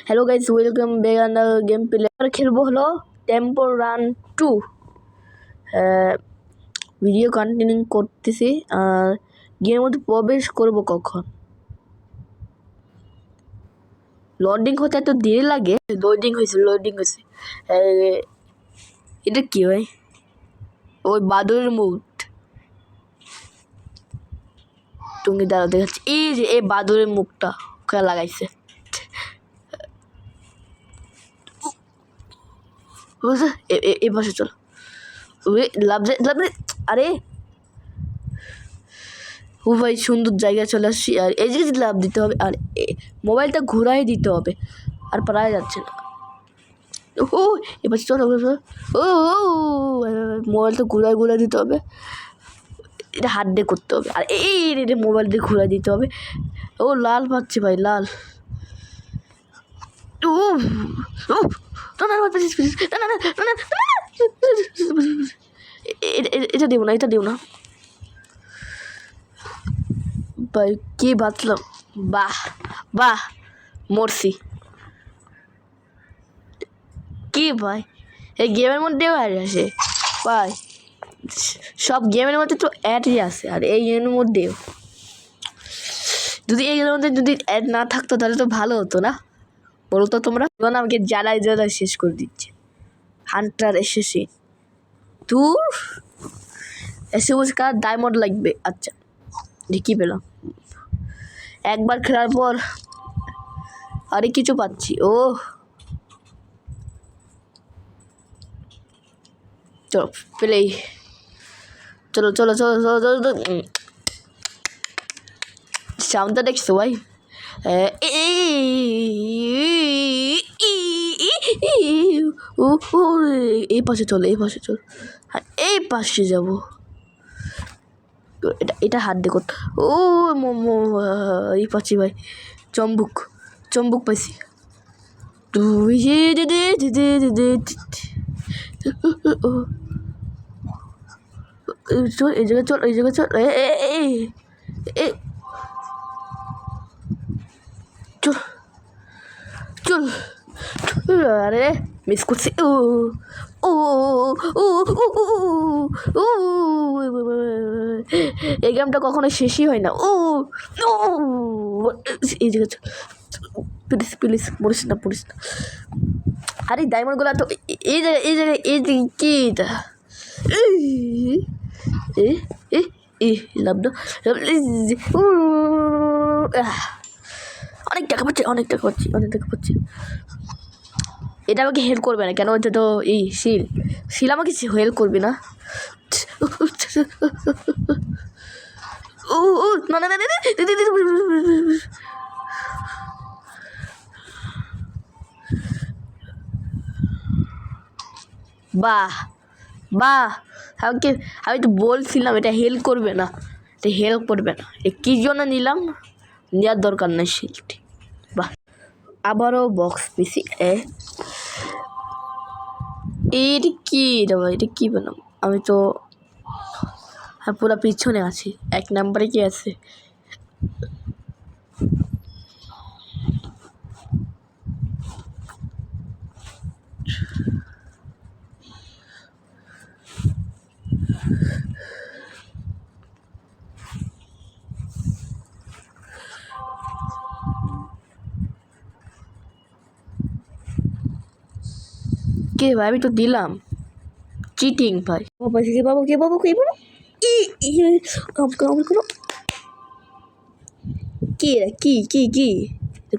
Hello guys, welcome back under game play. আর খেলবো হলো টেম্পল রান 2। ভিডিও কন্টিনিউ করতেছি। আর গেমের মধ্যে প্রবেশ করব কখন? লোডিং হতে এত দেরি লাগে। লোডিং হয়েছে। এটা কি হয়? ওই বাদুরের মুখ। তুমি দাঁড়া, দেখাচ্ছি। এই যে এই বাদুরের মুখটা ওখানে লাগাইছে। এ পাশে চলো। লাভ আরে ও ভাই, সুন্দর জায়গায় চলে আসছি। আর এই যে লাভ দিতে হবে, আর মোবাইলটা ঘুরাই দিতে হবে, আর পারা যাচ্ছে না। ও এবার চলো, ও মোবাইলটা ঘুরাই দিতে হবে। এটা হাত দিয়ে করতে হবে, আর এই মোবাইল দিয়ে ঘুরাই দিতে হবে। ও লাল পাচ্ছি ভাই, লাল। এটা দেবো না ভাই, কি বাঁচলাম। বাহ মরছি। কি ভাই, এই গেমের মধ্যেও অ্যাড আসে ভাই। সব গেমের মধ্যে তো অ্যাডই আসে, আর এই গেমের মধ্যেও। যদি এই গেমের মধ্যে যদি অ্যাড না থাকতো তাহলে তো ভালো হতো না, বলো তো তোমরা? আমাকে জ্বালায় শেষ করে দিচ্ছে। হান্টার এসেছে দূর এসে বসে, কার ডায়মন্ড লাগবে। আচ্ছা, কি পেলাম একবার খেলার পর? আরে কিছু পাচ্ছি। ও চলো পেলেই, চলো সাউন্ডটা দেখছো ভাই? এই পাশে চলো, হ্যাঁ এই পাশে যাবো। এটা হাত দিয়ে করতে। ও এই পাচ্ছি ভাই, চম্বুক পাইছি। তুই চল, এই জায়গায় চল। চল। আরে মিস করছি। এই গেমটা কখনো শেষই হয় না। এই জায়গায় প্লিজ পড়িস না। আরে ডায়মন্ডগুলো তো এই জায়গায় কি এটা? লাভ না। অনেক টাকা পাচ্ছি। এটা আমাকে হেল্প করবে না কেন? এটা তো এই শিল আমাকে হেল্প করবে না। বাহ আমি তো বলছিলাম এটা হেল্প করবে না। কি জন্য নিলাম? নেওয়ার দরকার নাই শিলটি। বাহ, আবারও বক্স পিসি। এটা কি বানাম? আমি তো পুরো পিছনে আছি। 1 নম্বরে কি আছে? কে ভাই? আমি তো দিলাম। চিটিং ভাই। বাবু কি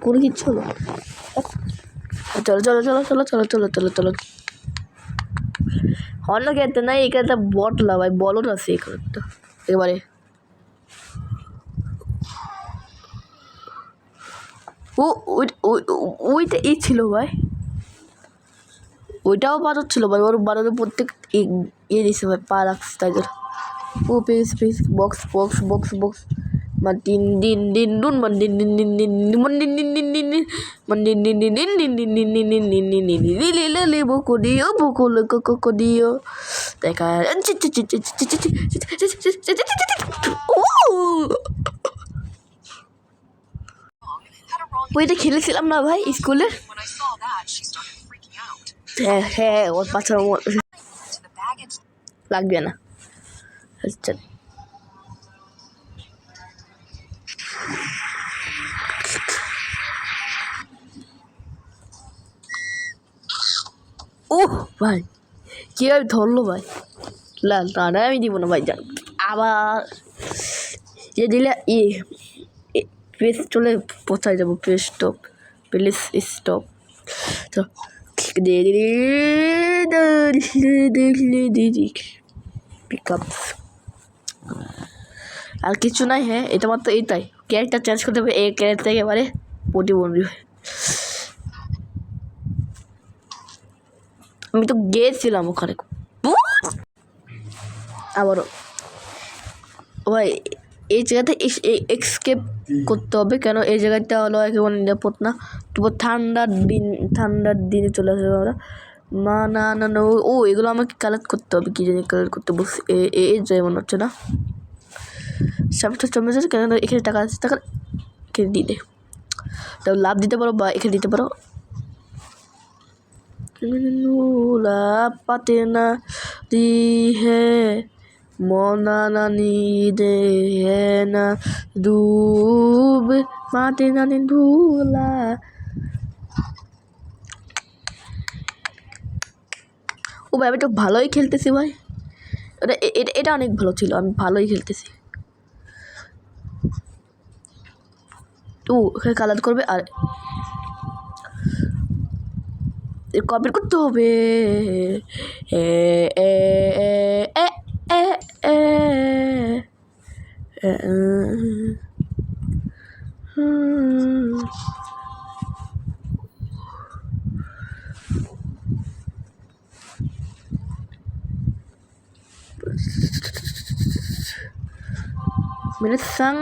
কোনো কিচ্ছু হলো? চলো। অন্য খেতে নাই, এখানে একটা বটলা ভাই, বলদ আছে এখানে একটা একেবারে। ওইটা এই ছিল ভাই, ওইটাও বারো ছিল ভাই। ওর বারোতে প্রত্যেক ইয়ে দিছে ভাই, পা রাখছে তাই জন্য। ও প্লিজ বক্স দেখা। ওইটা খেলেছিলাম না ভাই স্কুলে। When I saw that, she started freaking out. হ্যাঁ ওর বাচ্চার To the baggage. লাগবে না। আচ্ছা ওহ ভাই কীভাবে ধরলো ভাই, না আমি দিব না ভাই, যান আবার যে দিলে প্রেস চলে কোথায় যাবো, প্রেস স্টপ, প্লেস স্টপ তো পিক আপ আর কিছু নাই। হ্যাঁ এটা মাত্র এইটাই, ক্যারেক্টার চেঞ্জ করতে হবে, এই ক্যারেক্টার একেবারে প্রতিবন্ধী হয়। আমি তো গিয়েছিলাম ওখানে আবারও ভাই এই জায়গাতে এক্সকেপ করতে হবে, কেন এই জায়গাটা হলো একেবারে নিরাপদ না। তবু ঠান্ডার দিনে চলে আসবে আমরা। না ও এগুলো আমাকে কালেক্ট করতে হবে, কী জানি কালেক্ট করতে বসে এই যাই মনে হচ্ছে না। সামনে চলে যাচ্ছে, কেন এখানে টাকা আছে, টাকা এখানে দিয়ে দে, লাভ দিতে পারো বা এখানে দিতে পারো। পাতে না দি হে মনা নানি দে না ডুব মাতে নানি ধুলা। ও ভাই আমি তো ভালোই খেলতেছি ভাই, এটা অনেক ভালো ছিল, আমি ভালোই খেলতেছি। তো ওখানে কালার করবে আর কপি করতে হবে। मेरे संग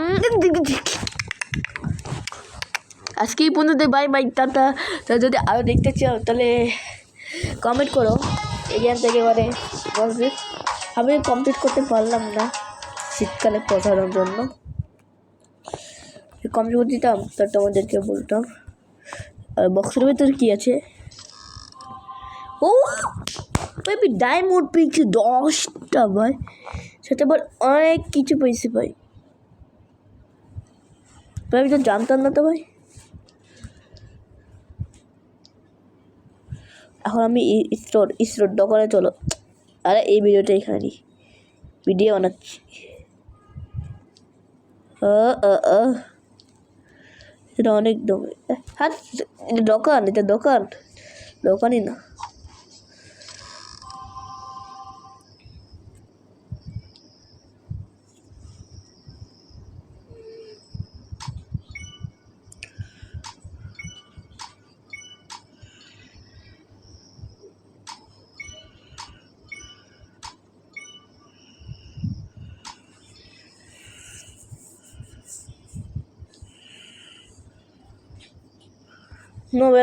আজকে এই পর্যন্ত, বাই বাই টাটা। তা যদি আরও দেখতে চাও তাহলে কমেন্ট করো, এখান থেকে এবারে বসবে। আমি কমপ্লিট করতে পারলাম না শীতকালে পৌঁছানোর জন্য, কমপ্লিট করে দিতাম তা তোমাদেরকে বলতাম। আর বক্সের ভিতরে কী আছে, ও আমি ডায়মন্ড পেয়েছি 10টা ভাই, সেটা আবার অনেক কিছু পেয়েছি ভাই, আমি তো জানতাম না তো ভাই। এখন আমি ইসরোর দোকানে চলো, আরে এই ভিডিওটা এখানে ভিডিও বানাচ্ছি। এটা অনেক দমে, হ্যাঁ এটা দোকানই না।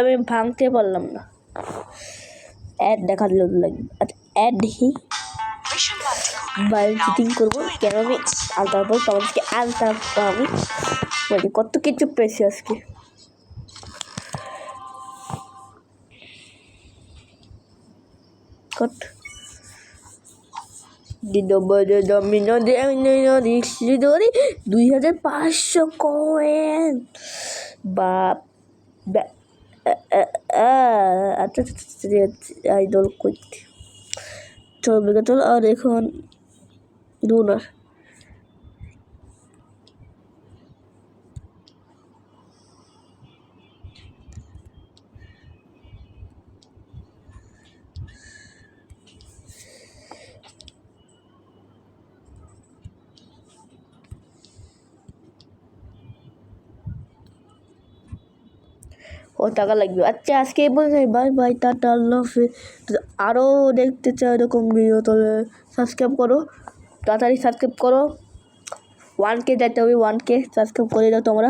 আমি ভাঙতে পারলাম না, অ্যাড দেখার লোক লাগবে। আচ্ছা অ্যাড দেখি, বাইরে চিটিং করবো কেন আমি, আর তারপর তোমাদেরকে আমি বলি কত কিছু পেয়েছি আজকে। কত $2500 কয়েন বাপ। আচ্ছা আইডল করতে চল আর এখন রুনার ও টাকা লাগবে। আচ্ছা আজকে এই বলছি, বাই বাই টাটা আল্লাহ হাফেজ। আরও দেখতে চাও এরকম ভিডিও তাহলে সাবস্ক্রাইব করো, তাড়াতাড়ি সাবস্ক্রাইব করো। 1K যেতে হবে, 1K সাবস্ক্রাইব করে দাও তোমরা।